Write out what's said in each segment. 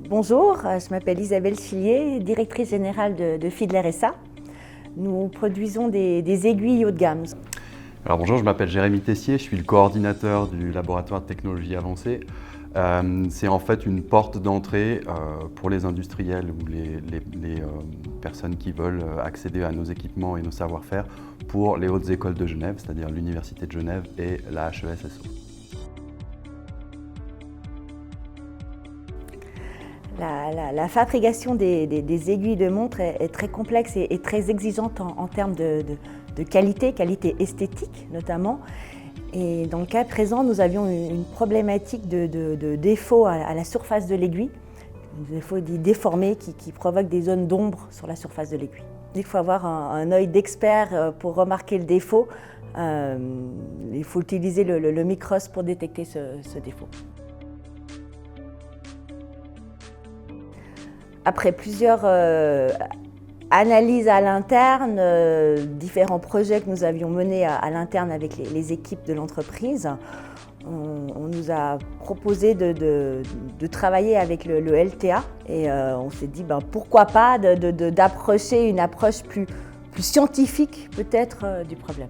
Bonjour, je m'appelle Isabelle Chillier, directrice générale de Fiedler SA. Nous produisons des aiguilles haut de gamme. Alors bonjour, je m'appelle Jérémy Tessier, je suis le coordinateur du laboratoire de technologie avancée. C'est en fait une porte d'entrée pour les industriels ou les personnes qui veulent accéder à nos équipements et nos savoir-faire pour les hautes écoles de Genève, c'est-à-dire l'Université de Genève et la HESSO. La fabrication des aiguilles de montre est très complexe et très exigeante en termes de qualité esthétique notamment. Et dans le cas présent, nous avions une problématique de défaut à la surface de l'aiguille, des défauts dits déformés qui provoquent des zones d'ombre sur la surface de l'aiguille. Il faut avoir un œil d'expert pour remarquer le défaut. Il faut utiliser le microscope pour détecter ce défaut. Après plusieurs analyses à l'interne, différents projets que nous avions menés à l'interne avec les équipes de l'entreprise, on nous a proposé de travailler avec le LTA et on s'est dit pourquoi pas d'approcher une approche plus scientifique peut-être du problème.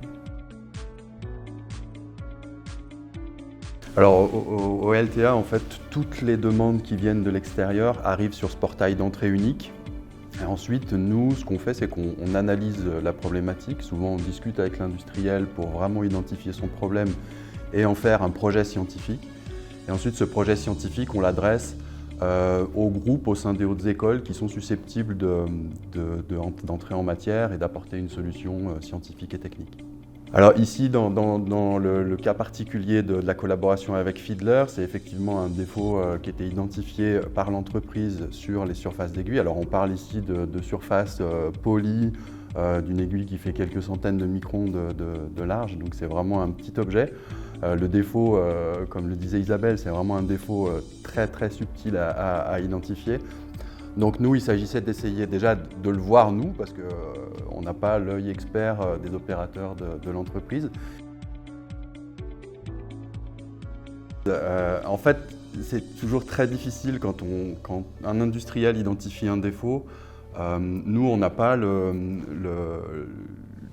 Alors au LTA, en fait, toutes les demandes qui viennent de l'extérieur arrivent sur ce portail d'entrée unique. Et ensuite, nous, ce qu'on fait, c'est qu'on analyse la problématique. Souvent, on discute avec l'industriel pour vraiment identifier son problème et en faire un projet scientifique. Et ensuite, ce projet scientifique, on l'adresse aux groupes au sein des hautes écoles qui sont susceptibles d'entrer en matière et d'apporter une solution scientifique et technique. Alors ici, dans le cas particulier de la collaboration avec Fiedler, c'est effectivement un défaut qui était identifié par l'entreprise sur les surfaces d'aiguilles. Alors on parle ici de surface polie, d'une aiguille qui fait quelques centaines de microns de large, donc c'est vraiment un petit objet. Le défaut, comme le disait Isabelle, c'est vraiment un défaut très subtil à identifier. Donc nous, il s'agissait d'essayer déjà de le voir nous, parce qu'on n'a pas l'œil expert des opérateurs de l'entreprise. En fait, c'est toujours très difficile quand un industriel identifie un défaut. Nous, on n'a pas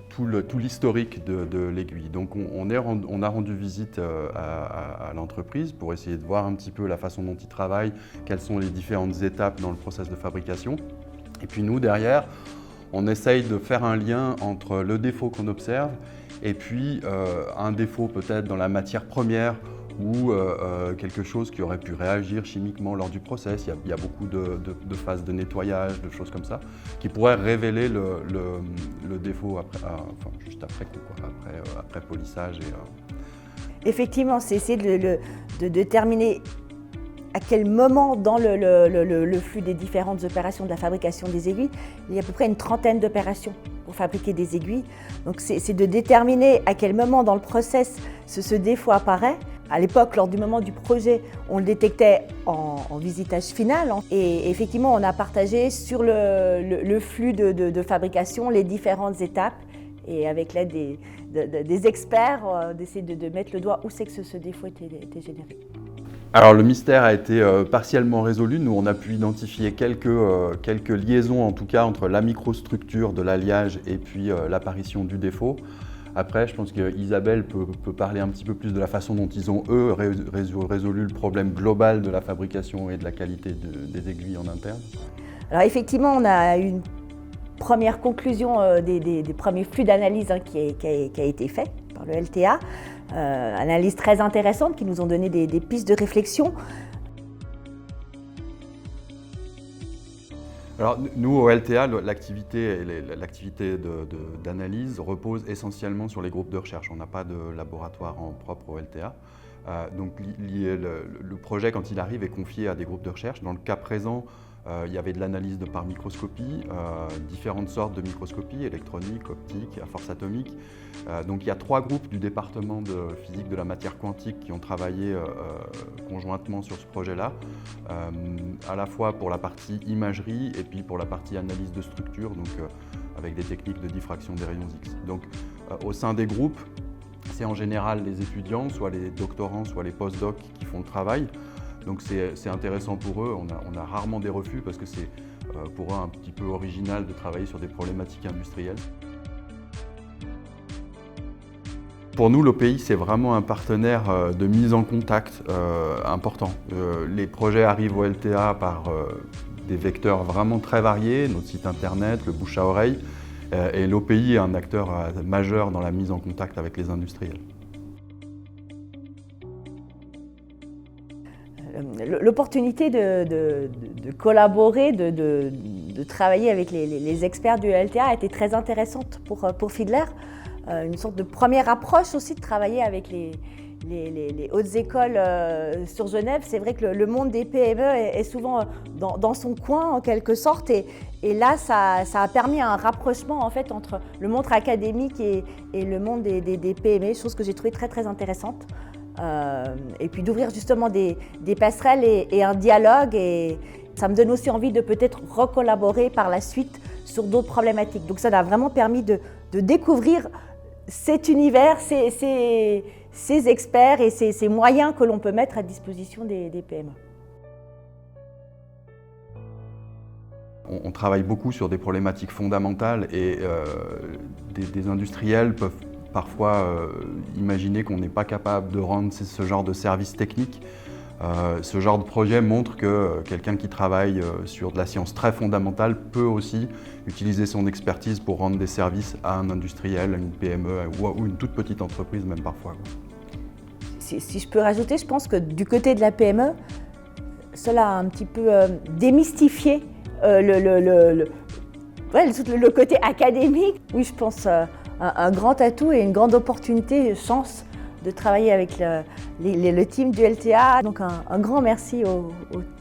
tout l'historique de l'aiguille. Donc on a rendu visite à l'entreprise pour essayer de voir un petit peu la façon dont ils travaillent, quelles sont les différentes étapes dans le process de fabrication. Et puis nous, derrière, on essaye de faire un lien entre le défaut qu'on observe et puis un défaut peut-être dans la matière première ou quelque chose qui aurait pu réagir chimiquement lors du process. Il y a beaucoup de phases de nettoyage, de choses comme ça, qui pourraient révéler le défaut juste après coup, après polissage. Effectivement, c'est essayer de déterminer à quel moment dans le flux des différentes opérations de la fabrication des aiguilles, il y a à peu près une trentaine d'opérations pour fabriquer des aiguilles. Donc c'est de déterminer à quel moment dans le process ce défaut apparaît. À l'époque, lors du moment du projet, on le détectait en visitage final. Et effectivement, on a partagé sur le flux de fabrication les différentes étapes. Et avec l'aide des experts, d'essayer de mettre le doigt où c'est que ce défaut était généré. Alors le mystère a été partiellement résolu. Nous, on a pu identifier quelques liaisons, en tout cas, entre la microstructure de l'alliage et puis l'apparition du défaut. Après, je pense qu'Isabelle peut parler un petit peu plus de la façon dont ils ont, eux, résolu le problème global de la fabrication et de la qualité des aiguilles en interne. Alors effectivement, on a une première conclusion des premiers flux d'analyse qui a été fait par le LTA. Analyse très intéressante qui nous ont donné des pistes de réflexion. Alors nous, au LTA, l'activité d'analyse repose essentiellement sur les groupes de recherche. On n'a pas de laboratoire en propre au LTA. Donc le projet, quand il arrive, est confié à des groupes de recherche. Dans le cas présent, il y avait de l'analyse par microscopie, différentes sortes de microscopie, électronique, optique, à force atomique. Donc il y a 3 groupes du département de physique de la matière quantique qui ont travaillé conjointement sur ce projet-là, à la fois pour la partie imagerie et puis pour la partie analyse de structure, donc avec des techniques de diffraction des rayons X. Donc au sein des groupes, c'est en général les étudiants, soit les doctorants, soit les post-docs qui font le travail. Donc c'est intéressant pour eux, on a rarement des refus parce que c'est pour eux un petit peu original de travailler sur des problématiques industrielles. Pour nous, l'OPI, c'est vraiment un partenaire de mise en contact important. Les projets arrivent au LTA par des vecteurs vraiment très variés, notre site internet, le bouche à oreille, et l'OPI est un acteur majeur dans la mise en contact avec les industriels. L'opportunité de collaborer, de travailler avec les experts du LTA a été très intéressante pour Fiedler. Une sorte de première approche aussi de travailler avec les hautes écoles sur Genève. C'est vrai que le monde des PME est souvent dans son coin en quelque sorte et là ça a permis un rapprochement en fait entre le monde académique et le monde des PME, chose que j'ai trouvée très très intéressante. Et puis d'ouvrir justement des passerelles et un dialogue, et ça me donne aussi envie de peut-être recollaborer par la suite sur d'autres problématiques. Donc ça a vraiment permis de découvrir cet univers, ces experts et ces moyens que l'on peut mettre à disposition des PME. On travaille beaucoup sur des problématiques fondamentales et des industriels peuvent parfois imaginer qu'on n'est pas capable de rendre ce genre de service technique. Ce genre de projet montre que quelqu'un qui travaille sur de la science très fondamentale peut aussi utiliser son expertise pour rendre des services à un industriel, à une PME ou une toute petite entreprise même parfois. Si je peux rajouter, je pense que du côté de la PME, cela a un petit peu démystifié le côté académique. Oui, je pense un grand atout et une grande opportunité, chance de travailler avec le team du LTA. Donc un grand merci au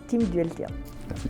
team du LTA. Merci.